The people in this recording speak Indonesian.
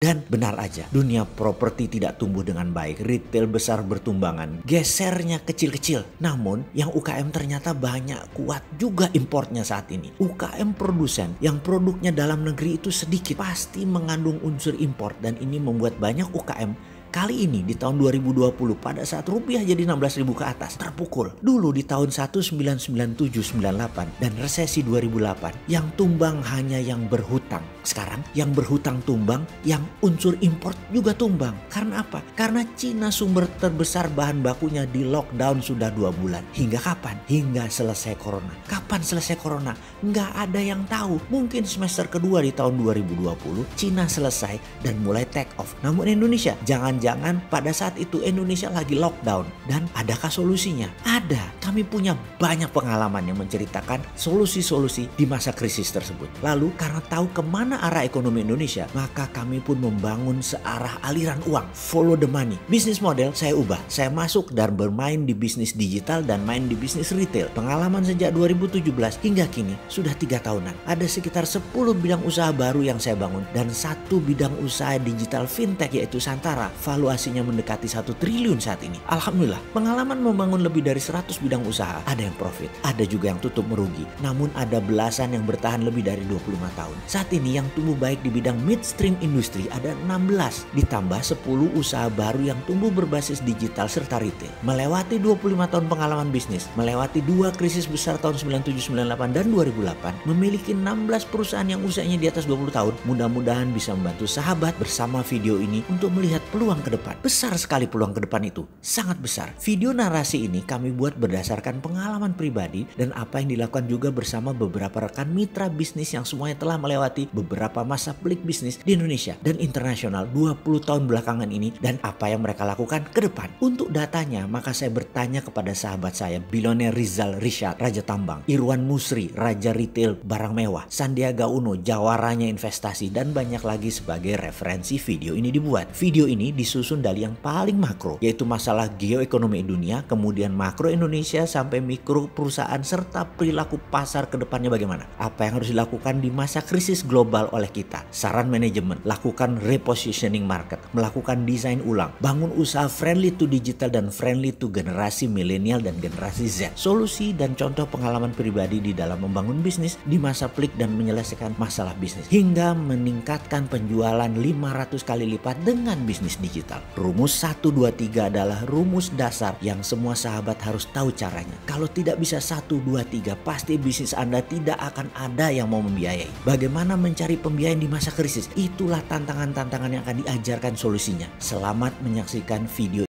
Dan benar aja, dunia properti tidak tumbuh dengan baik, retail besar bertumbangan, gesernya kecil-kecil. Namun yang UKM ternyata banyak kuat juga importnya saat ini. UKM produsen yang produknya dalam negeri itu sedikit pasti mengandung unsur impor, dan ini membuat banyak UKM kali ini di tahun 2020 pada saat rupiah jadi 16.000 ke atas terpukul. Dulu di tahun 1997-98 dan resesi 2008 yang tumbang hanya yang berhutang. Sekarang yang berhutang tumbang, yang unsur import juga tumbang. Karena apa? Karena Cina sumber terbesar bahan bakunya di lockdown sudah 2 bulan. Hingga kapan? Hingga selesai corona. Kapan selesai corona? Nggak ada yang tahu. Mungkin semester kedua di tahun 2020 Cina selesai dan mulai take off. Namun Indonesia jangan pada saat itu Indonesia lagi lockdown. Dan adakah solusinya? Ada. Kami punya banyak pengalaman yang menceritakan solusi-solusi di masa krisis tersebut. Lalu karena tahu kemana arah ekonomi Indonesia, maka kami pun membangun searah aliran uang. Follow the money. Bisnis model saya ubah. Saya masuk dan bermain di bisnis digital dan main di bisnis retail. Pengalaman sejak 2017 hingga kini sudah 3 tahunan. Ada sekitar 10 bidang usaha baru yang saya bangun dan 1 bidang usaha digital fintech yaitu Santara. Valuasinya mendekati 1 triliun saat ini. Alhamdulillah, pengalaman membangun lebih dari 100 bidang usaha. Ada yang profit, ada juga yang tutup merugi. Namun ada belasan yang bertahan lebih dari 25 tahun. Saat ini yang tumbuh baik di bidang midstream industri ada 16. Ditambah 10 usaha baru yang tumbuh berbasis digital serta retail. Melewati 25 tahun pengalaman bisnis, melewati 2 krisis besar tahun 97, 98 dan 2008, memiliki 16 perusahaan yang usianya di atas 20 tahun. Mudah-mudahan bisa membantu sahabat bersama video ini untuk melihat peluang ke depan. Besar sekali peluang ke depan itu, sangat besar. Video narasi ini kami buat berdasarkan pengalaman pribadi dan apa yang dilakukan juga bersama beberapa rekan mitra bisnis yang semuanya telah melewati beberapa masa pelik bisnis di Indonesia dan internasional 20 tahun belakangan ini, dan apa yang mereka lakukan ke depan. Untuk datanya, maka saya bertanya kepada sahabat saya, bilioner Rizal Rishad, Raja Tambang, Irwan Musri, Raja Retail Barang Mewah, Sandiaga Uno, jawaranya investasi, dan banyak lagi sebagai referensi video ini dibuat. Video ini disusun dari yang paling makro, yaitu masalah geoekonomi dunia, kemudian makro Indonesia sampai mikro perusahaan serta perilaku pasar ke depannya bagaimana. Apa yang harus dilakukan di masa krisis global oleh kita. Saran manajemen, lakukan repositioning market, melakukan desain ulang, bangun usaha friendly to digital dan friendly to generasi milenial dan generasi Z. Solusi dan contoh pengalaman pribadi di dalam membangun bisnis di masa pelik dan menyelesaikan masalah bisnis hingga meningkatkan penjualan 500 kali lipat dengan bisnis digital. Rumus 1, 2, 3 adalah rumus dasar yang semua sahabat harus tahu caranya. Kalau tidak bisa 1, 2, 3, pasti bisnis Anda tidak akan ada yang mau membiayai. Bagaimana mencari pembiayaan di masa krisis? Itulah tantangan-tantangan yang akan diajarkan solusinya. Selamat menyaksikan video